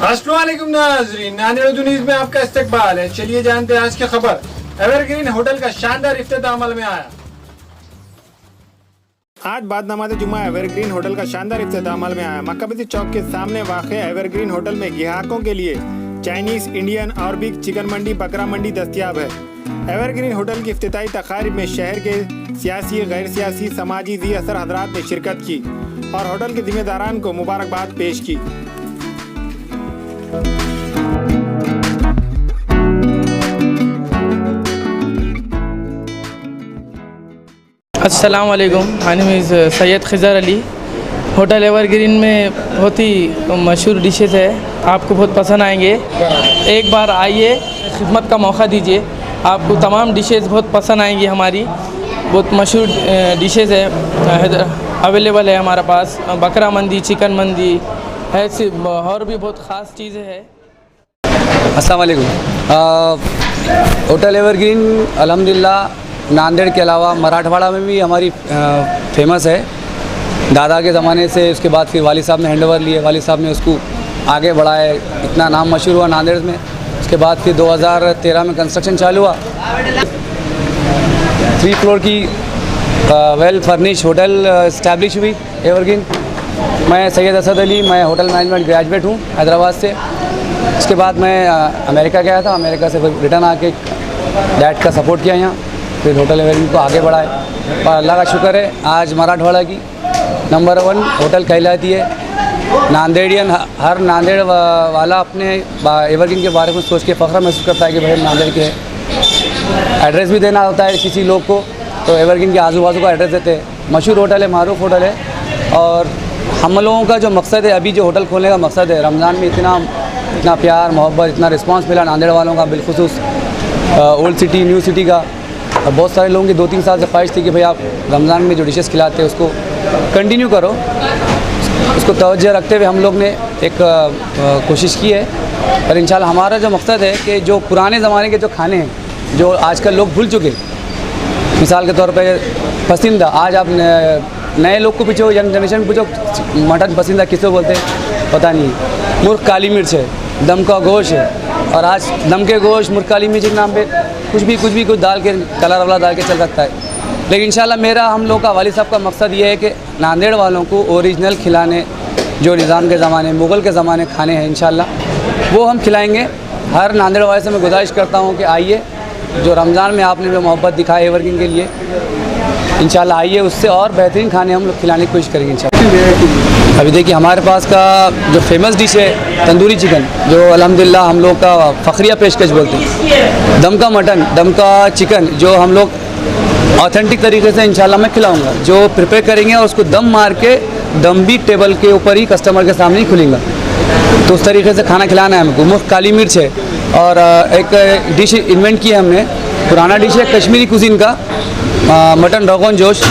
अस्सलाम वालेकुम नाज़रीन, नांदेड़ न्यूज़ में आपका इस्तकबाल है। चलिए जानते हैं आज की खबर। एवरग्रीन होटल का शानदार इफ्तिताह अमल में आया। आज बाद नमाज़ जुमा एवरग्रीन होटल का शानदार इफ्तिताह अमल में आया। मक्का चौक के सामने वाक़ एवरग्रीन होटल में ग्राहकों के लिए चाइनीज़, इंडियन, अरबिक, चिकन मंडी, बकरा मंडी दस्तियाब है। एवरग्रीन होटल की इफ्तिताही तक़रीब में शहर के सियासी, गैर सियासी, समाजी ज़ी असर हज़रात ने शिरकत की और होटल के ज़िम्मेदारान को मुबारकबाद पेश की। अस्सलाम वालेकुम, my name is Syed Khizar Ali. Hotel evergreen में बहुत ही मशहूर डिशेज़ है, आपको बहुत पसंद आएंगे। एक बार आइए, खिदमत का मौका दीजिए, आपको तमाम डिशेज़ बहुत पसंद आएंगी। हमारी बहुत मशहूर डिशेज़ है, अवेलेबल है हमारे पास। बकरा मंदी, चिकन मंदी है, और भी बहुत ख़ास चीज़ें हैं। अस्सलाम वालेकुम। होटल एवरग्रीन अल्हम्दुलिल्लाह नांदेड़ के अलावा मराठवाड़ा में भी हमारी फेमस है। दादा के ज़माने से, उसके बाद फिर वाली साहब ने हैंडओवर लिए, वाली साहब ने उसको आगे बढ़ाया, इतना नाम मशहूर हुआ नांदेड़ में। उसके बाद फिर 2013 में कंस्ट्रक्शन चालू हुआ। 3 फ्लोर की वेल फर्निश होटल इस्टेब्लिश हुई एवरग्रीन। मैं सैयद असद अली, मैं होटल मैनेजमेंट ग्रेजुएट हूँ हैदराबाद से। उसके बाद मैं अमेरिका गया था, अमेरिका से फिर रिटर्न आके डैड का सपोर्ट किया यहाँ, फिर होटल एवरग्रीन को आगे बढ़ाए और अल्लाह का शुक्र है आज मराठवाड़ा की नंबर 1 होटल कहलाती है। नांदेड़ियन, हर नांदेड़ वाला अपने एवरग्रीन के बारे में सोच के फ़ख्र महसूस करता है कि भाई नांदेड़ के है। एड्रेस भी देना होता है किसी लोग को, तो एवरग्रीन के आजू बाजू का एड्रेस देते हैं। मशहूर होटल है, मारूफ होटल है। और हम लोगों का जो मकसद है, अभी जो होटल खोलने का मकसद है, रमज़ान में इतना प्यार मोहब्बत, इतना रिस्पांस मिला नांदेड़ वालों का, बिलखुसूस ओल्ड सिटी, न्यू सिटी का। और बहुत सारे लोगों की 2-3 साल से ख्वाहिश थी कि भाई आप रमज़ान में जो डिशेस खिलाते हैं उसको कंटिन्यू करो। उसको तवज्जो रखते हुए हम लोग ने एक कोशिश की है। और इंशाल्लाह हमारा जो मकसद है कि जो पुराने ज़माने के जो खाने हैं, जो आजकल लोग भूल चुके, मिसाल के तौर पे पसंदीदा, आज आप नए लोग को पूछो, यंग जनरेशन पूछो, मटन पसंदीदा किसे बोलते हैं पता नहीं। मुर्ग काली मिर्च है, दम का गोश्त है, और आज दम के गोश्त, मुर्ग काली मिर्च के नाम पे कुछ डाल के, कलर वाला डाल के चल सकता है। लेकिन इंशाल्लाह मेरा, हम लोग का, वाली साहब का मकसद ये है कि नांदेड़ वालों को ओरिजिनल खिलाने, जो निज़ाम के ज़माने, मुग़ल के ज़माने खाने हैं, इंशाल्लाह वो हम खिलाएँगे। हर नांदेड़ वाले से मैं गुजारिश करता हूँ कि आइए, जो रमज़ान में आपने जो मोहब्बत दिखाई एवरग्रीन के लिए, इंशाल्लाह आइए, उससे और बेहतरीन खाने हम लोग खिलाने की कोशिश करेंगे इंशाल्लाह। अभी देखिए हमारे पास का जो फेमस डिश है तंदूरी चिकन, जो अल्हम्दुलिल्लाह हम लोग का फ़ख्रिया पेशकश बोलते हैं। दम का मटन, दम का चिकन, जो हम लोग ऑथेंटिक तरीके से इंशाल्लाह मैं खिलाऊँगा। जो प्रिपेयर करेंगे और उसको दम मार के, दम भी टेबल के ऊपर ही कस्टमर के सामने ही खुलेगा, तो उस तरीके से खाना खिलाना है हमको। मुफ्त काली मिर्च है। और एक डिश इन्वेंट की है हमने, पुराना डिश है कश्मीरी कुजीन का, मटन रोगन जोश,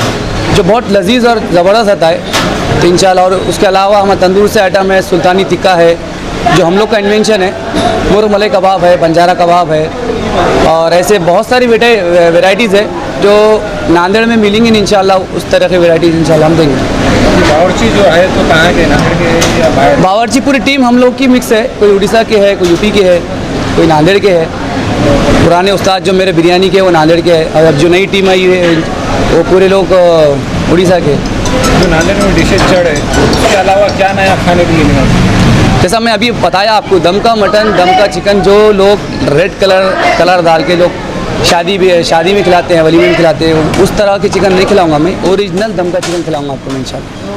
जो बहुत लजीज और ज़बरदस्त आता है। तो इंशाल्लाह, और उसके अलावा हमारा तंदूर से आइटम है, सुल्तानी टिक्का है, जो हम लोग का इन्वेंशन है। मुर्ग मलाई कबाब है, बंजारा कबाब है, और ऐसे बहुत सारी वेराइटीज़ है जो नांदेड़ में मिलेंगी इंशाल्लाह। उस तरह की वेराइटीज़ इंशाल्लाह हम देंगे। बावर्ची जो है तो कहाँ के, नांदेड़ के या बाहर? बावर्ची पूरी टीम हम लोग की मिक्स है, कोई उड़ीसा के है, कोई यूपी के है, कोई नांदेड़ के है। पुराने उस्ताद जो मेरे बिरयानी के, वो नांदेड़ के है, और अब जो नई टीम आई है वो पूरे लोग उड़ीसा के। जो नांदेड़ में डिशेज चढ़ है, उसके अलावा क्या नया खाने के लिए मिला? जैसा मैं अभी बताया आपको, दम का मटन, दम का चिकन, जो लोग रेड कलर डाल के लोग शादी में खिलाते हैं, वलीमे में खिलाते हैं, उस तरह की चिकन नहीं खिलाऊंगा मैं। ओरिजिनल दम का चिकन खिलाऊंगा आपको इंशाल्लाह।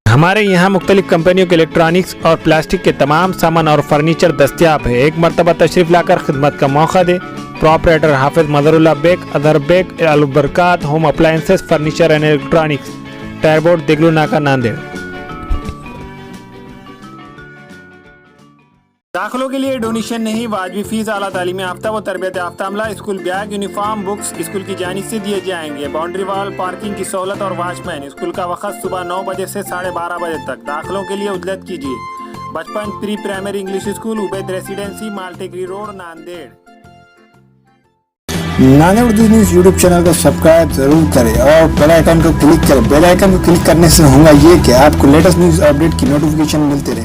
हमारे यहाँ मुख्तलिफ कंपनियों के इलेक्ट्रॉनिक्स और प्लास्टिक के तमाम सामान और फर्नीचर दस्तियाब है। एक मरतबा तशरीफ़ लाकर खिदमत का मौका दे। प्रॉपरेटर हाफिज मज़हरुल्लाह बेग, अदर Baig, Al Barkat home appliances, furniture and electronics, टायरबोर्ड, दिगलू नाका, नांदेड़। दाखिलों के लिए डोनेशन नहीं, वाजिबी फीस, आला तालीम याफ्ता व तरबियत याफ्ता अमला, school bag, uniform, books school की जानिब से दिए जाएंगे। बाउंड्री वॉल, पार्किंग की सहूलत और वॉचमैन। स्कूल का वक्त सुबह 9 बजे से 12:30 बजे तक। दाखिलों के लिए उजलत कीजिए। Bachpan pre primary English school, Ubaid residency, Maltekdi road, Nanded. Nanded Urdu news YouTube channel को सब्सक्राइब जरूर करें और बेल आइकन को क्लिक करें। बेल आइकन को क्लिक करने से होगा ये कि आपको लेटेस्ट न्यूज़ अपडेट की नोटिफिकेशन मिलती रहे।